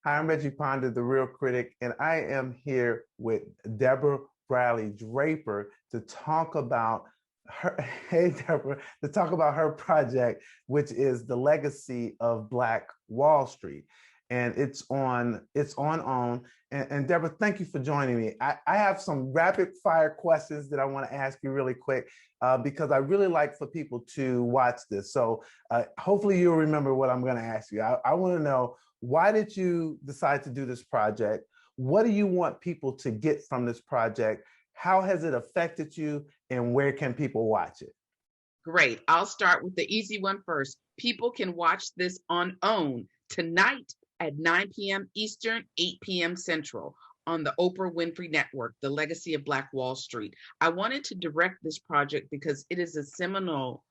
Hi, I'm Reggie Ponder, the Reel Critic, and I am here with Deborah Riley Draper to talk about her, hey Deborah, to talk about her project, which is the legacy of Black Wall Street. And it's on OWN. And Deborah, thank you for joining me. I have some rapid fire questions that I want to ask you really quick because I really like for people to watch this. So hopefully you'll remember what I'm going to ask you. I want to know, why did you decide to do this project? What do you want people to get from this project? How has it affected you? And where can people watch it? Great. I'll start with the easy one first. People can watch this on OWN tonight at 9 p.m. Eastern, 8 p.m. Central on the Oprah Winfrey Network, The Legacy of Black Wall Street. I wanted to direct this project because it is a seminal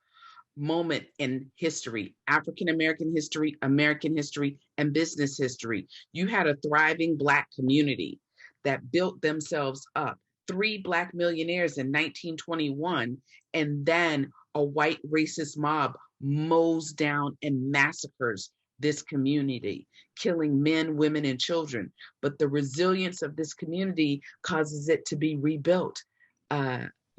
moment in history, African American history, American history, and business history. You had a thriving Black community that built themselves up. 3 Black millionaires in 1921, and then a white racist mob mows down and massacres this community, killing men, women, and children. But the resilience of this community causes it to be rebuilt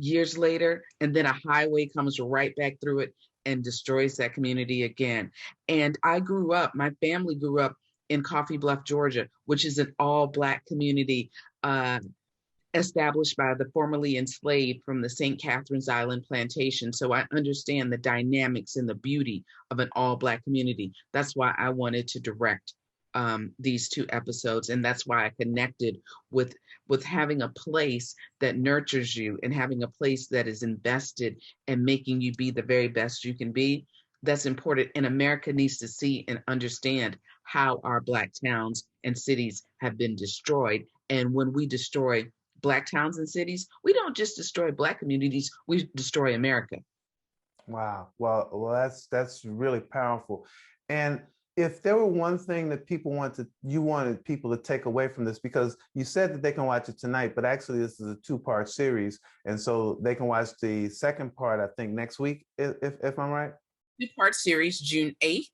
years later, and then a highway comes right back through it and destroys that community again. And my family grew up in Coffee Bluff, Georgia, which is an all-Black community established by the formerly enslaved from the St. Catharines Island plantation. So I understand the dynamics and the beauty of an all-Black community. That's why I wanted to direct these 2 episodes. And that's why I connected with having a place that nurtures you and having a place that is invested in making you be the very best you can be. That's important. And America needs to see and understand how our Black towns and cities have been destroyed. And when we destroy Black towns and cities, we don't just destroy Black communities, we destroy America. Wow. Well, that's really powerful. And if there were one thing that you wanted people to take away from this, because you said that they can watch it tonight, but actually this is a 2-part series, and so they can watch the second part, I think, next week, if I'm right. 2-part series. June 8th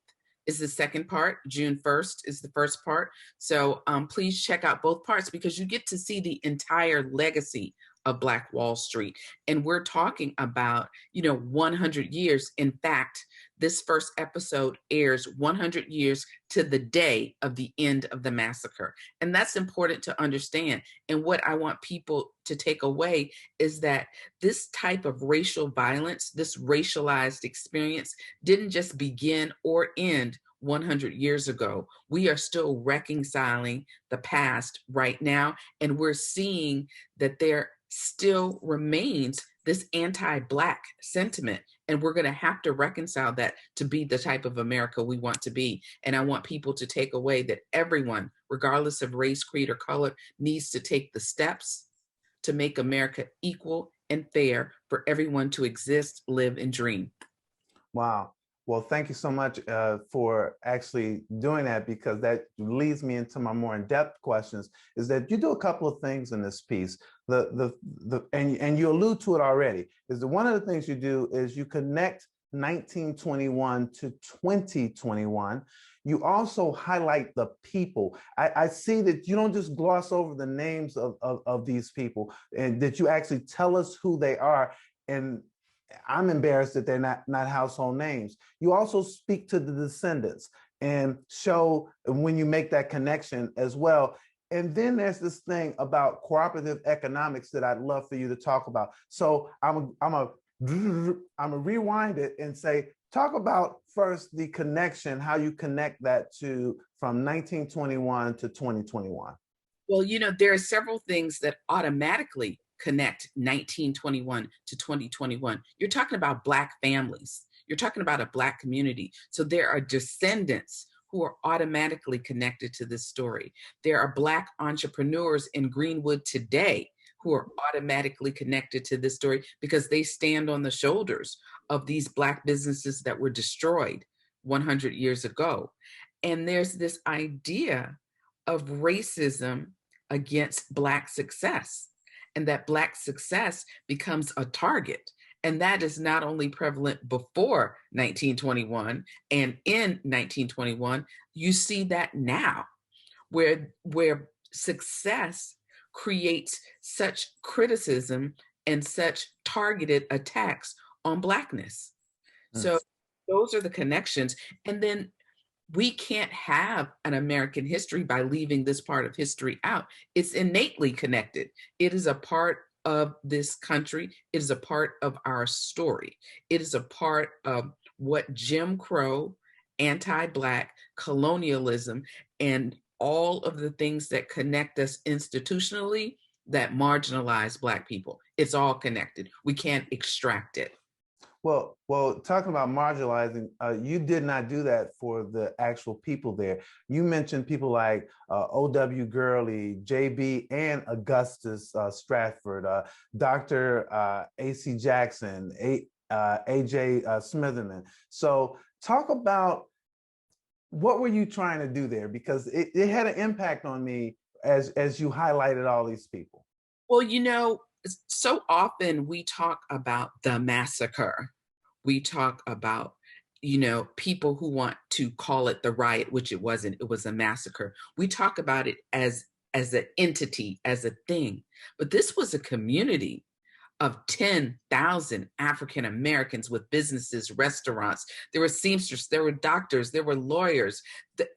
is the second part. June 1st is the first part. So please check out both parts, because you get to see the entire legacy of Black Wall Street. And we're talking about, 100 years. In fact, this first episode airs 100 years to the day of the end of the massacre. And that's important to understand. And what I want people to take away is that this type of racial violence, this racialized experience, didn't just begin or end 100 years ago. We are still reconciling the past right now, and we're seeing that there still remains this anti-Black sentiment, and we're going to have to reconcile that to be the type of America we want to be. And I want people to take away that everyone, regardless of race, creed, or color, needs to take the steps to make America equal and fair for everyone to exist, live, and dream. Wow. Well, thank you so much for actually doing that, because that leads me into my more in-depth questions. Is that you do a couple of things in this piece. And you allude to it already. Is that one of the things you do is you connect 1921 to 2021. You also highlight the people. I see that you don't just gloss over the names of these people, and that you actually tell us who they are. And I'm embarrassed that they're not household names. You also speak to the descendants and show when you make that connection as well. And then there's this thing about cooperative economics that I'd love for you to talk about. So I'm a rewind it and say, talk about first the connection, how you connect that to from 1921 to 2021. Well, there are several things that automatically connect 1921 to 2021. You're talking about Black families. You're talking about a Black community. So there are descendants who are automatically connected to this story. There are Black entrepreneurs in Greenwood today who are automatically connected to this story because they stand on the shoulders of these Black businesses that were destroyed 100 years ago. And there's this idea of racism against Black success, and that Black success becomes a target. And that is not only prevalent before 1921 and in 1921, you see that now. where success creates such criticism and such targeted attacks on Blackness. Mm. So those are the connections. And then we can't have an American history by leaving this part of history out. It's innately connected. It is a part of this country. It is a part of our story. It is a part of what Jim Crow, anti-Black, colonialism, and all of the things that connect us institutionally that marginalize Black people. It's all connected. We can't extract it. Well, talking about marginalizing, you did not do that for the actual people there. You mentioned people like O.W. Gurley, J.B. and Augustus Stratford, Dr. A.C. Jackson, A.J. Smitherman. So talk about what were you trying to do there? Because it had an impact on me as you highlighted all these people. Well, so often we talk about the massacre. We talk about, people who want to call it the riot, which it wasn't. It was a massacre. We talk about it as an entity, as a thing. But this was a community of 10,000 African Americans with businesses, restaurants. There were seamsters, there were doctors, there were lawyers.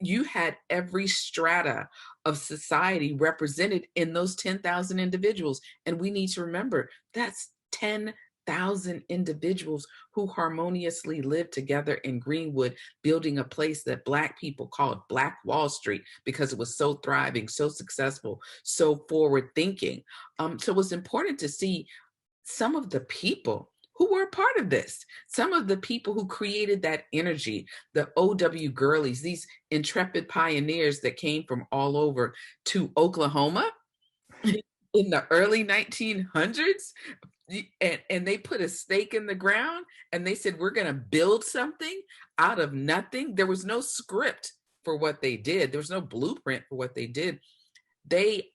You had every strata of society represented in those 10,000 individuals. And we need to remember that's 10,000 individuals who harmoniously lived together in Greenwood, building a place that Black people called Black Wall Street because it was so thriving, so successful, so forward thinking. So it was important to see some of the people who were a part of this, some of the people who created that energy, the O.W. Gurleys, these intrepid pioneers that came from all over to Oklahoma in the early 1900s. And they put a stake in the ground and they said, we're going to build something out of nothing. There was no script for what they did. There was no blueprint for what they did. They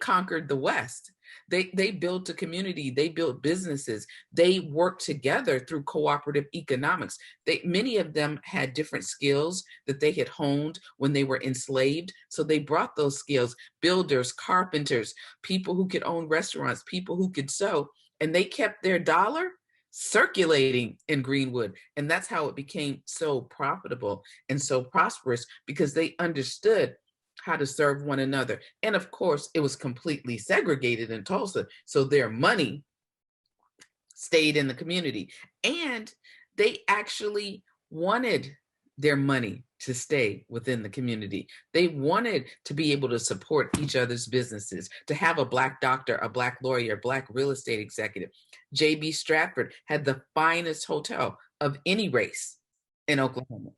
conquered the West. They built a community, they built businesses, they worked together through cooperative economics. Many of them had different skills that they had honed when they were enslaved. So they brought those skills, builders, carpenters, people who could own restaurants, people who could sew, and they kept their dollar circulating in Greenwood. And that's how it became so profitable and so prosperous, because they understood how to serve one another. And of course, it was completely segregated in Tulsa. So their money stayed in the community. And they actually wanted their money to stay within the community. They wanted to be able to support each other's businesses, to have a Black doctor, a Black lawyer, Black real estate executive. J.B. Stratford had the finest hotel of any race in Oklahoma.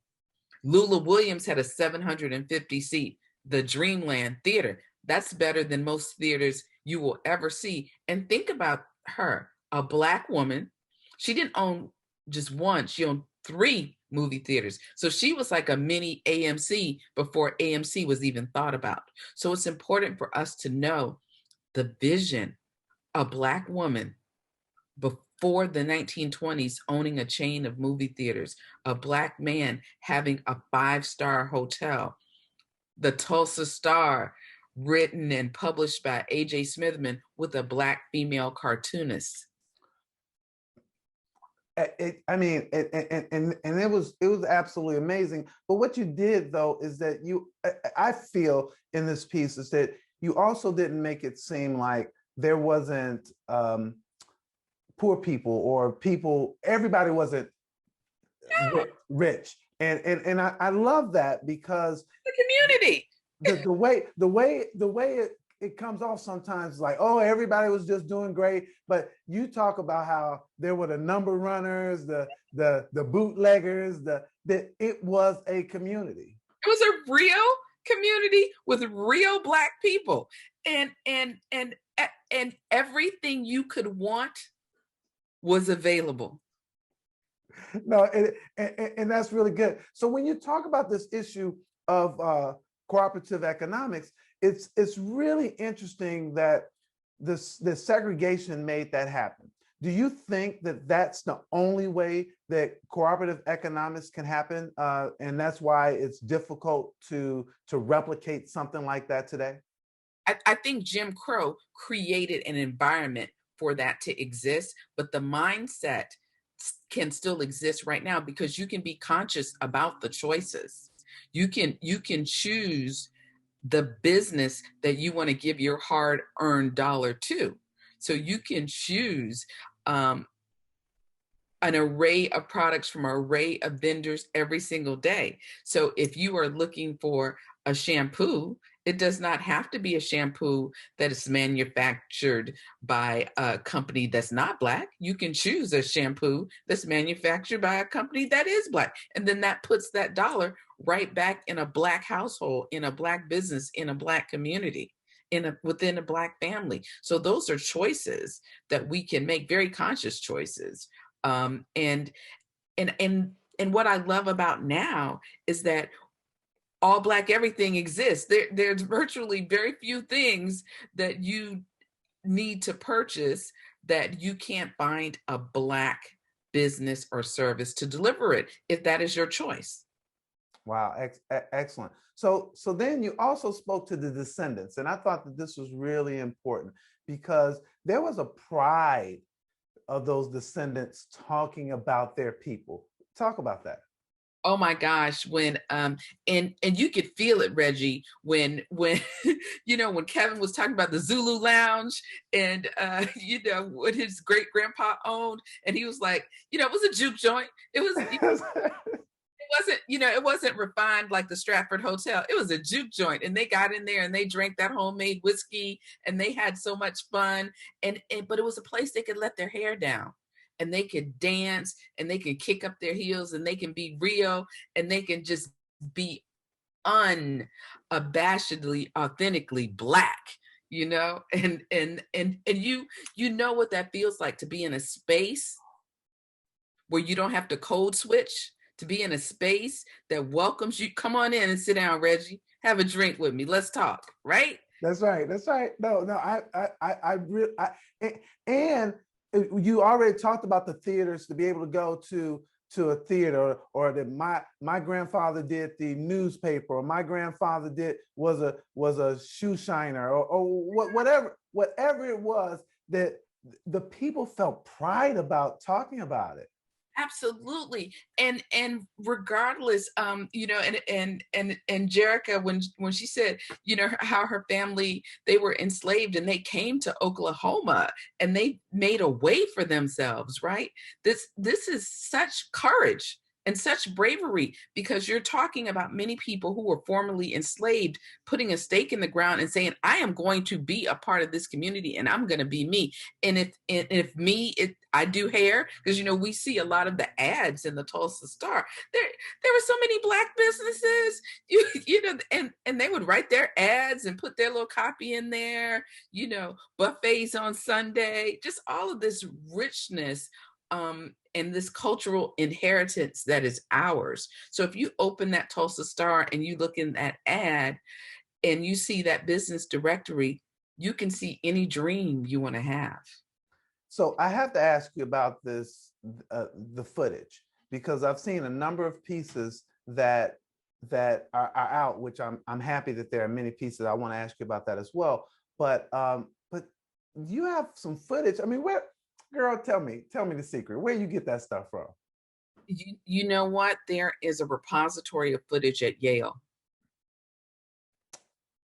Lula Williams had a 750 seat, the Dreamland Theater. That's better than most theaters you will ever see. And think about her, a Black woman. She didn't own just one, she owned 3 movie theaters. So she was like a mini AMC before AMC was even thought about. So it's important for us to know the vision, a Black woman before the 1920s owning a chain of movie theaters, a Black man having a 5-star hotel, the Tulsa Star, written and published by A.J. Smitherman with a Black female cartoonist. It was absolutely amazing. But what you did though is that I feel in this piece is that you also didn't make it seem like there wasn't poor people or people. Everybody wasn't rich. And I love that because the community, the way it comes off sometimes like, oh, everybody was just doing great. But you talk about how there were the number runners, the bootleggers, that it was a community. It was a real community with real Black people, and everything you could want was available. No, and that's really good. So when you talk about this issue of cooperative economics, it's really interesting that this segregation made that happen. Do you think that that's the only way that cooperative economics can happen, and that's why it's difficult to replicate something like that today? I think Jim Crow created an environment for that to exist, but the mindset can still exist right now because you can be conscious about the choices. You can choose the business that you want to give your hard-earned dollar to. So you can choose um, an array of products from an array of vendors every single day. So if you are looking for a shampoo, it does not have to be a shampoo that is manufactured by a company that's not Black. You can choose a shampoo that's manufactured by a company that is Black. And then that puts that dollar right back in a Black household, in a Black business, in a Black community, within a Black family. So those are choices that we can make, very conscious choices. Um, and and what I love about now is that all Black everything exists. There's virtually very few things that you need to purchase that you can't find a Black business or service to deliver it, if that is your choice. Wow, excellent. So then you also spoke to the Descendants, and I thought that this was really important because there was a pride of those Descendants talking about their people. Talk about that. Oh my gosh, when and you could feel it, Reggie, when when Kevin was talking about the Zulu Lounge and what his great grandpa owned, and he was like, it was a juke joint. It wasn't refined like the Stratford Hotel. It was a juke joint, and they got in there and they drank that homemade whiskey and they had so much fun. But it was a place they could let their hair down and they could dance and they can kick up their heels and they can be real and they can just be unabashedly, authentically Black. And you know what that feels like, to be in a space where you don't have to code switch, to be in a space that welcomes you. Come on in and sit down, Reggie. Have a drink with me. Let's talk. Right? That's right. That's right. No, I really, and you already talked about the theaters, to be able to go to a theater, or that my grandfather did the newspaper, or my grandfather was a shoe shiner, or whatever it was, that the people felt pride about talking about it. Absolutely. And regardless, and Jerica, when she said, how her family, they were enslaved and they came to Oklahoma and they made a way for themselves, right? This is such courage and such bravery, because you're talking about many people who were formerly enslaved putting a stake in the ground and saying, I am going to be a part of this community and I'm going to be me. And I do hair, because we see a lot of the ads in the Tulsa Star. There were so many Black businesses, and they would write their ads and put their little copy in there, buffets on Sunday, just all of this richness, and this cultural inheritance that is ours. So if you open that Tulsa Star and you look in that ad and you see that business directory, you can see any dream you want to have. So I have to ask you about this, the footage, because I've seen a number of pieces that are out, which I'm happy that there are many pieces. I want to ask you about that as well. But you have some footage. I mean, girl, tell me the secret. Where you get that stuff from? You know what? There is a repository of footage at Yale.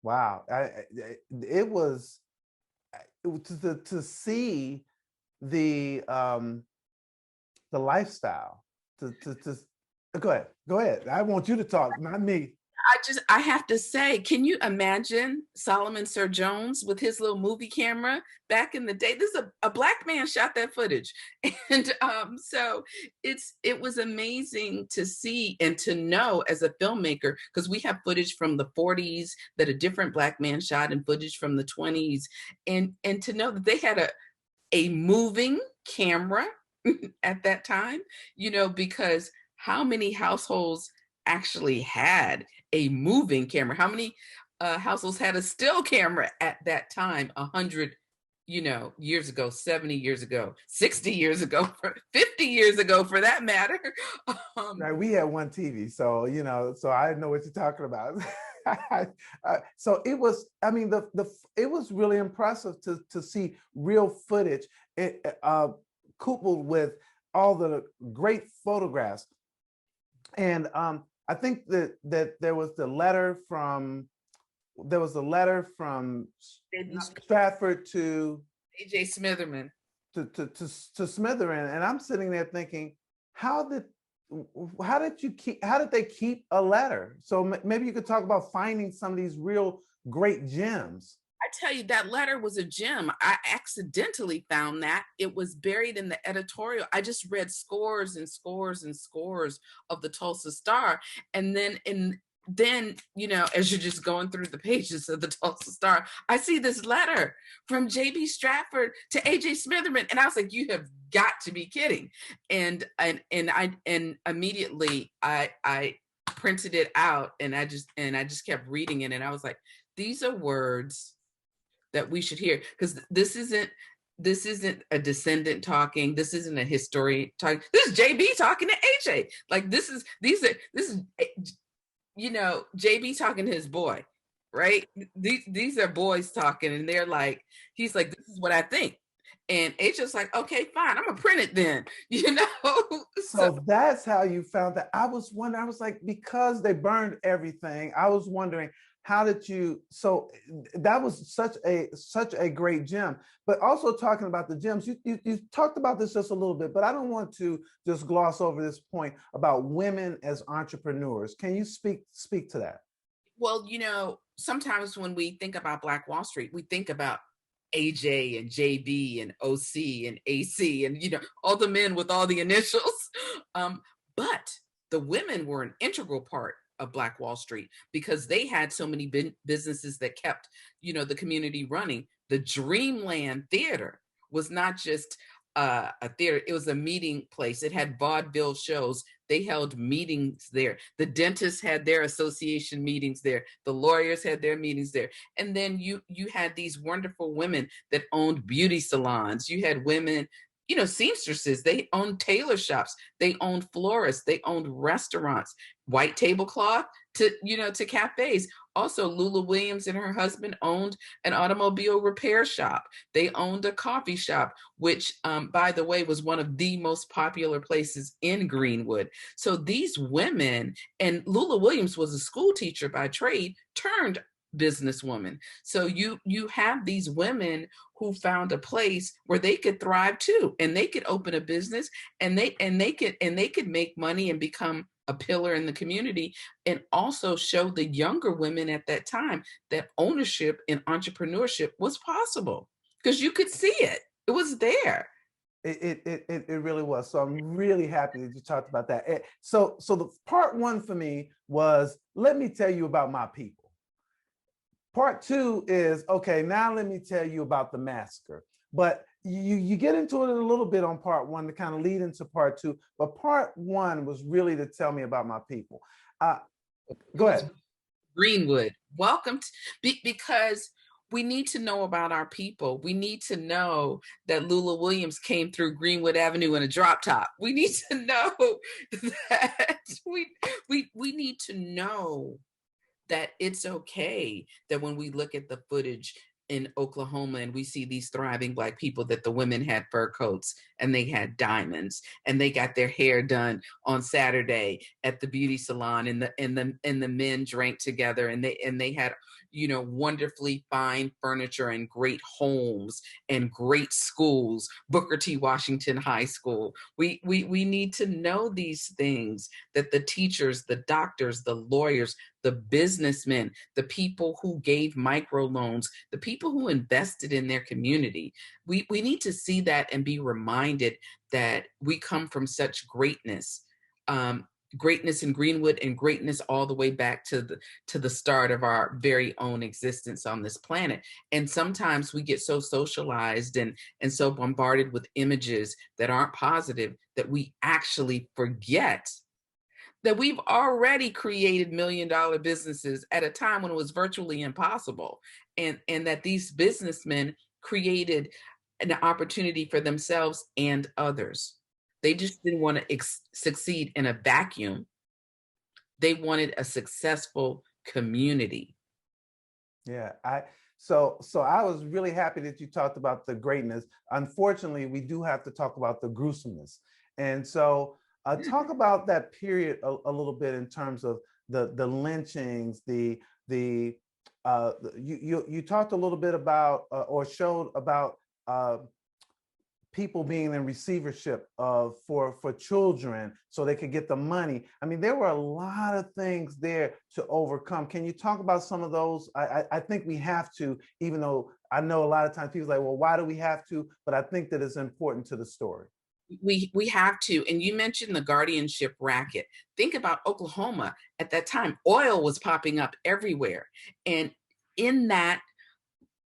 Wow, it was to see the lifestyle. To go ahead. I want you to talk, not me. I have to say, can you imagine Solomon Sir Jones with his little movie camera back in the day? This is a Black man shot that footage. And so it was amazing to see and to know as a filmmaker, because we have footage from the 40s that a different Black man shot and footage from the 20s. And to know that they had a moving camera at that time, because how many households actually had a moving camera? How many households had a still camera at that time, 100 years ago, 70 years ago, 60 years ago, 50 years ago, for that matter. Right, we had one TV, so so I know what you're talking about. So it was, I mean, it was really impressive to see real footage, coupled with all the great photographs. And I think that there was the letter from Stratford to A.J. Smitherman. to Smitherman, and I'm sitting there thinking, how did they keep a letter? So maybe you could talk about finding some of these real great gems. I tell you, that letter was a gem. I accidentally found that. It was buried in the editorial. I just read scores and scores and scores of the Tulsa Star. And then as you're just going through the pages of the Tulsa Star, I see this letter from J.B. Stratford to A.J. Smitherman. And I was like, you have got to be kidding. And immediately I printed it out, and I just kept reading it. And I was like, these are words that we should hear, because this isn't a descendant talking. This isn't a historian talking. This is JB talking to AJ. Like this is JB talking to his boy, right? These are boys talking, and they're like, he's like, this is what I think. And AJ's like, okay, fine, I'm gonna print it then, So that's how you found that. I was wondering, I was like, because they burned everything, I was wondering, how did you, so that was such a great gem. But also talking about the gems, you talked about this just a little bit, but I don't want to just gloss over this point about women as entrepreneurs. Can you speak to that? Well, sometimes when we think about Black Wall Street, we think about AJ and JB and OC and AC and all the men with all the initials. But the women were an integral part of Black Wall Street, because they had so many businesses that kept the community running. The Dreamland Theater was not just a theater, it was a meeting place. It had vaudeville shows. They held meetings there. The dentists had their association meetings there. The lawyers had their meetings there. And then you had these wonderful women that owned beauty salons. You had women, seamstresses. They owned tailor shops. They owned florists. They owned restaurants, white tablecloth to cafes. Also, Lula Williams and her husband owned an automobile repair shop. They owned a coffee shop, which, by the way, was one of the most popular places in Greenwood. So these women, and Lula Williams was a school teacher by trade turned businesswoman. So you have these women who found a place where they could thrive too, and they could open a business, and they could make money and become a pillar in the community, and also show the younger women at that time that ownership and entrepreneurship was possible, because you could see it. It was there. It really was. So I'm really happy that you talked about that. So the part one for me was, let me tell you about my people. Part two is, okay, now let me tell you about the massacre. But you get into it a little bit on part one to kind of lead into part two. But part one was really to tell me about my people. Go ahead. Greenwood, welcome because we need to know about our people. We need to know that Lula Williams came through Greenwood Avenue in a drop top. We need to know that we need to know that it's okay that when we look at the footage in Oklahoma and we see these thriving Black people, that the women had fur coats and they had diamonds and they got their hair done on Saturday at the beauty salon, and the men drank together, and they had wonderfully fine furniture and great homes and great schools, Booker T. Washington High School. We need to know these things, that the teachers, the doctors, the lawyers, the businessmen, the people who gave microloans, the people who invested in their community. We need to see that and be reminded that we come from such greatness. Greatness in Greenwood, and greatness all the way back to the start of our very own existence on this planet. And sometimes we get so socialized and so bombarded with images that aren't positive that we actually forget that we've already created $1 million businesses at a time when it was virtually impossible. And that these businessmen created an opportunity for themselves and others. They just didn't want to succeed in a vacuum. They wanted a successful community. Yeah, so I was really happy that you talked about the greatness. Unfortunately, we do have to talk about the gruesomeness. And so talk about that period a little bit in terms of the lynchings, you talked a little bit about or showed about people being in receivership for children so they could get the money. I mean, there were a lot of things there to overcome. Can you talk about some of those? I think we have to, even though I know a lot of times people are like, well, why do we have to? But I think that it's important to the story. We have to. And you mentioned the Guardianship Racket. Think about Oklahoma at that time. Oil was popping up everywhere. And in that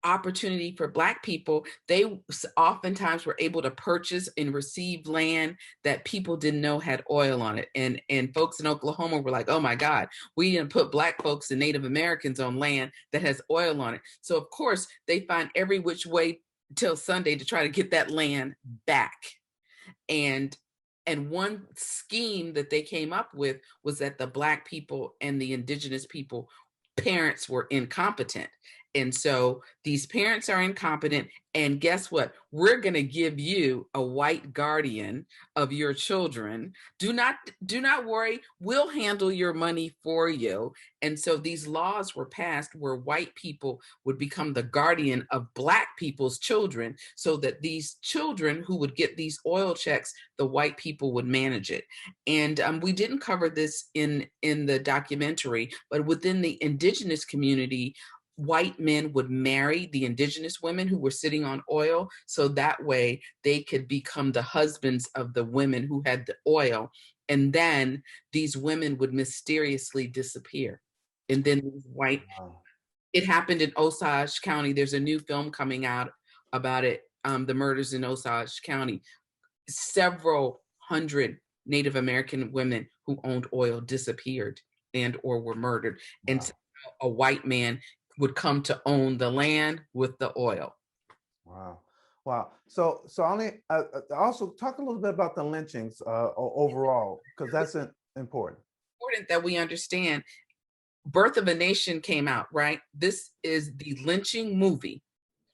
opportunity for Black people, they oftentimes were able to purchase and receive land that people didn't know had oil on it. And folks in Oklahoma were like, oh my God, we didn't put Black folks and Native Americans on land that has oil on it. So of course they find every which way till Sunday to try to get that land back. And one scheme that they came up with was that the Black people and the indigenous people parents were incompetent. And so these parents are incompetent. And guess what? We're going to give you a white guardian of your children. Do not worry. We'll handle your money for you. And so these laws were passed where white people would become the guardian of Black people's children, so that these children who would get these oil checks, the white people would manage it. And we didn't cover this in the documentary, but within the indigenous community, white men would marry the indigenous women who were sitting on oil, so that way they could become the husbands of the women who had the oil. And then these women would mysteriously disappear. And then these white, it happened in Osage County. There's a new film coming out about it, the murders in Osage County. Several hundred Native American women who owned oil disappeared and or were murdered. Wow. And so a white man would come to own the land with the oil. Wow. So also talk a little bit about the lynchings overall, because that's important. Important that we understand. Birth of a Nation came out, right? This is the lynching movie.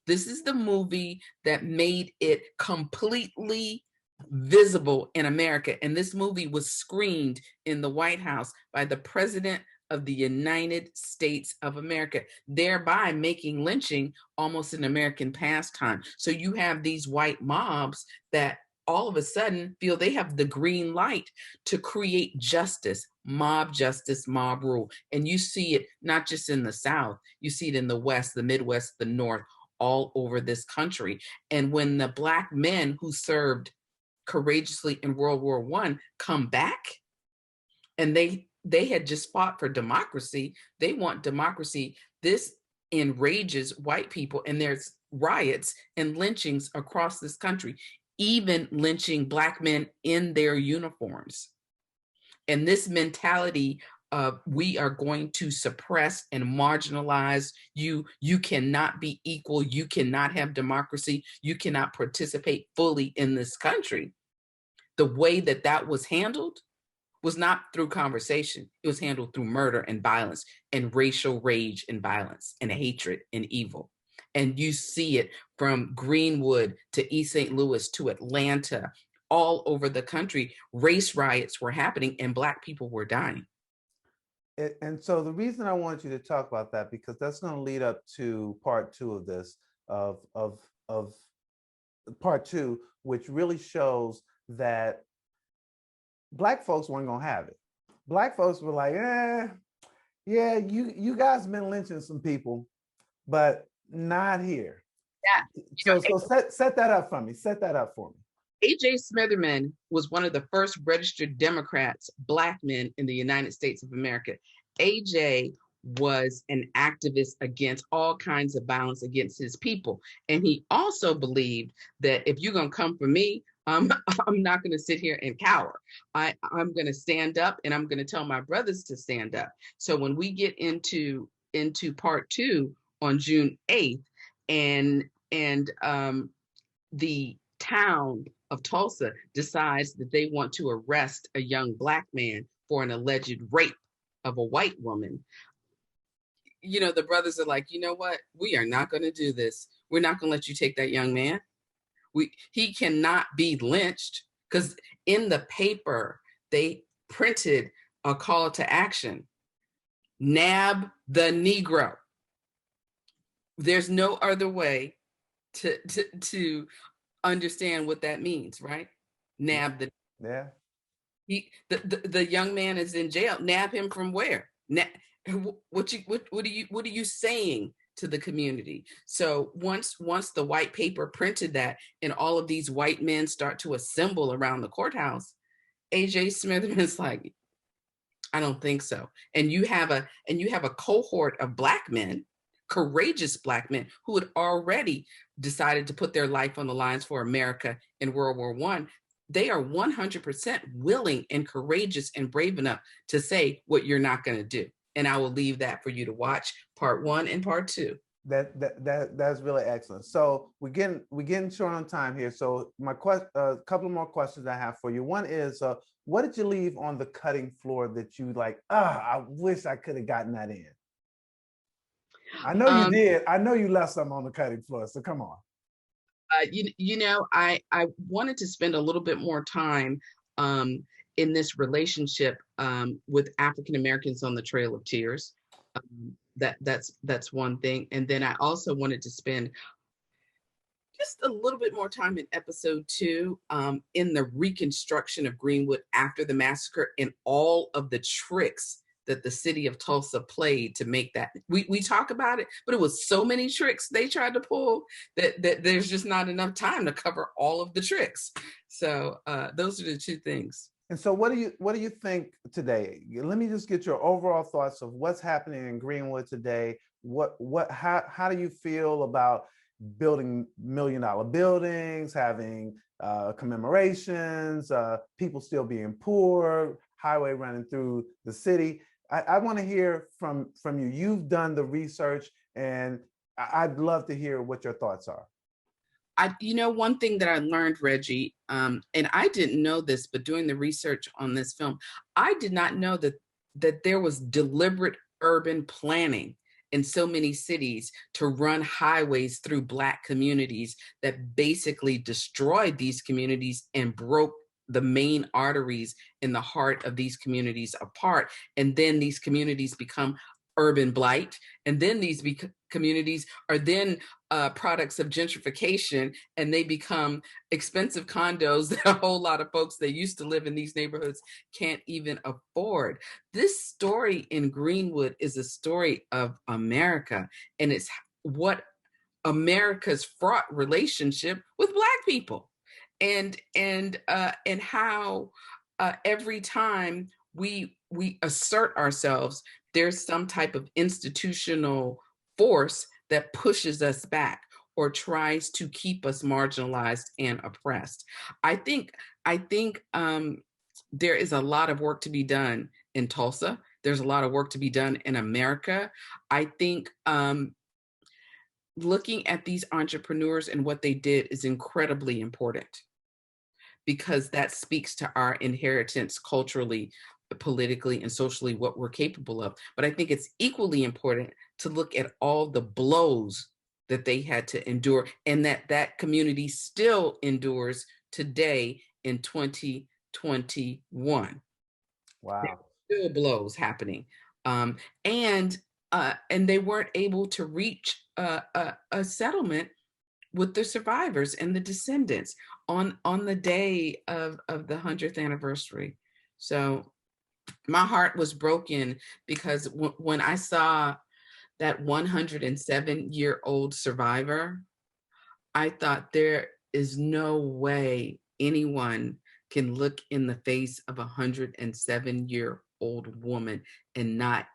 This is the movie that made it completely visible in America. And this movie was screened in the White House by the President of the United States of America, thereby making lynching almost an American pastime. So you have these white mobs that all of a sudden feel they have the green light to create justice, mob rule. And you see it not just in the South, you see it in the West, the Midwest, the North, all over this country. And when the Black men who served courageously in World War I come back, and they had just fought for democracy. They want democracy. This enrages white people, and there's riots and lynchings across this country, even lynching Black men in their uniforms. And this mentality of we are going to suppress and marginalize you. You cannot be equal. You cannot have democracy. You cannot participate fully in this country. The way that was handled was not through conversation. It was handled through murder and violence and racial rage and violence and hatred and evil. And you see it from Greenwood to East St. Louis to Atlanta, all over the country. Race riots were happening and Black people were dying. And so the reason I want you to talk about that, because that's going to lead up to part two of this, of part two, which really shows that Black folks weren't gonna have it. Black folks were like, yeah, you guys been lynching some people, but not here. Yeah. So set that up for me. Set that up for me. A.J. Smitherman was one of the first registered Democrats, Black men in the United States of America. A.J. was an activist against all kinds of violence against his people. And he also believed that if you're gonna come for me, I'm not going to sit here and cower. I'm going to stand up, and I'm going to tell my brothers to stand up. So when we get into part two on June 8th, and the town of Tulsa decides that they want to arrest a young Black man for an alleged rape of a white woman. The brothers are like, you know what? We are not going to do this. We're not going to let you take that young man. He cannot be lynched, because in the paper, they printed a call to action: nab the Negro. There's no other way to understand what that means, right? Nab the. Yeah. The young man is in jail. Nab him from where? What are you saying to the community? So once the white paper printed that, and all of these white men start to assemble around the courthouse, AJ Smitherman's like, I don't think so. And you have a cohort of Black men, courageous Black men, who had already decided to put their life on the lines for America in World War I. They are 100% willing and courageous and brave enough to say what you're not going to do. And I will leave that for you to watch part 1 and part 2. That's really excellent. So we're getting short on time here. So my couple more questions I have for you. One is, what did you leave on the cutting floor that you like? I wish I could have gotten that in. I know you did. I know you left something on the cutting floor. So come on. I wanted to spend a little bit more time in this relationship with African Americans on the Trail of Tears. That's one thing. And then I also wanted to spend just a little bit more time in episode 2 in the reconstruction of Greenwood after the massacre, and all of the tricks that the city of Tulsa played to make that. We talk about it, but it was so many tricks they tried to pull that there's just not enough time to cover all of the tricks. So those are the 2 things. And so what do you think today? Let me just get your overall thoughts of what's happening in Greenwood today. How do you feel about building $1 million buildings, having commemorations, people still being poor, highway running through the city? I want to hear from you. You've done the research, and I'd love to hear what your thoughts are. One thing that I learned, Reggie, and I didn't know this, but doing the research on this film, I did not know that there was deliberate urban planning in so many cities to run highways through Black communities that basically destroyed these communities and broke the main arteries in the heart of these communities apart. And then these communities become urban blight. And then these communities are then products of gentrification, and they become expensive condos that a whole lot of folks that used to live in these neighborhoods can't even afford. This story in Greenwood is a story of America, and it's what America's fraught relationship with Black people, and how every time we assert ourselves, there's some type of institutional force that pushes us back or tries to keep us marginalized and oppressed. I think there is a lot of work to be done in Tulsa. There's a lot of work to be done in America. I think looking at these entrepreneurs and what they did is incredibly important, because that speaks to our inheritance culturally, politically, and socially, what we're capable of. But I think it's equally important to look at all the blows that they had to endure, and that community still endures today in 2021. Wow. There are still blows happening. And they weren't able to reach a settlement with the survivors and the descendants on the day of the 100th anniversary. So my heart was broken, because when I saw that 107-year-old survivor, I thought, there is no way anyone can look in the face of a 107-year-old woman and not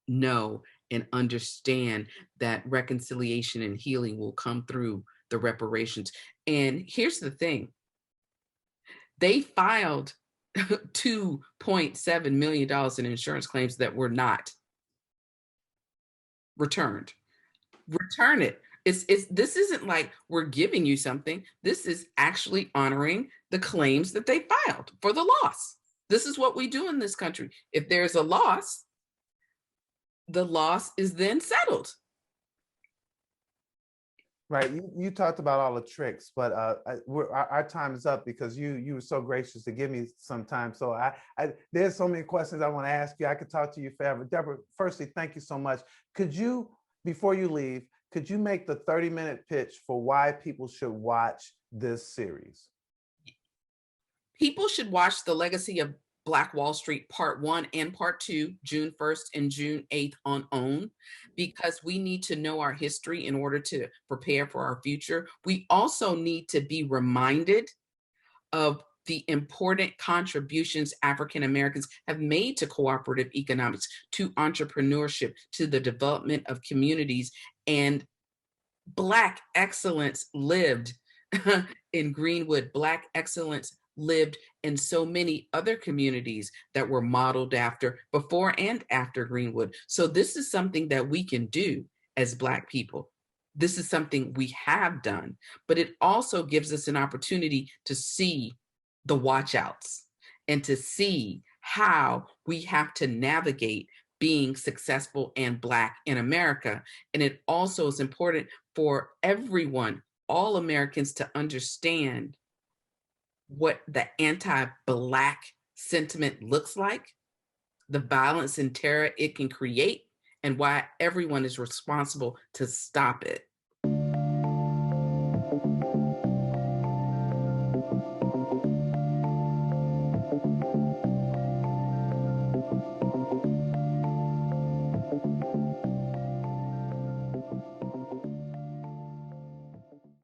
know and understand that reconciliation and healing will come through the reparations. And here's the thing. They filed $2.7 million in insurance claims that were not returned. Return it. This isn't like we're giving you something. This is actually honoring the claims that they filed for the loss. This is what we do in this country. If there's a loss, the loss is then settled. Right. You talked about all the tricks, but our time is up because you were so gracious to give me some time. So there's so many questions I want to ask you. I could talk to you forever. Deborah, firstly, thank you so much. Could you, before you leave, could you make the 30-minute pitch for why people should watch this series? People should watch The Legacy of Black Wall Street Part 1 and Part 2, June 1st and June 8th on OWN, because we need to know our history in order to prepare for our future. We also need to be reminded of the important contributions African Americans have made to cooperative economics, to entrepreneurship, to the development of communities. And Black excellence lived in Greenwood. Black excellence lived in so many other communities that were modeled after before and after Greenwood. So this is something that we can do as Black people. This is something we have done, but it also gives us an opportunity to see the watch-outs and to see how we have to navigate being successful and Black in America. And it also is important for everyone, all Americans, to understand what the anti-Black sentiment looks like, the violence and terror it can create, and why everyone is responsible to stop it.